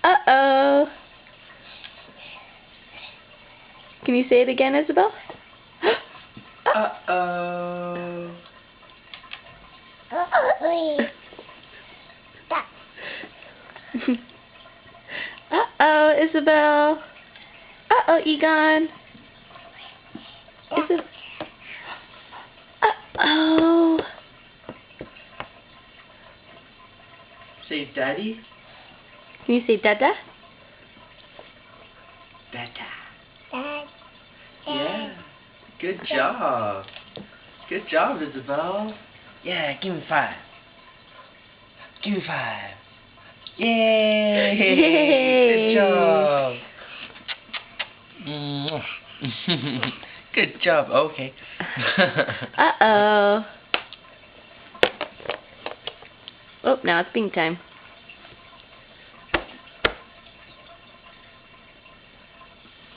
Uh-oh. Can you say it again, Isabel? Uh-oh. Uh-oh, Isabel. Uh-oh, Egon. Uh-oh. Say daddy. Can you say Dada? Dada. Yeah. Good job. Good job, Isabel. Yeah, give me 5. Give me 5. Yay! Yay! Good job. Good job. Okay. Uh-oh. Oh, now it's pink time.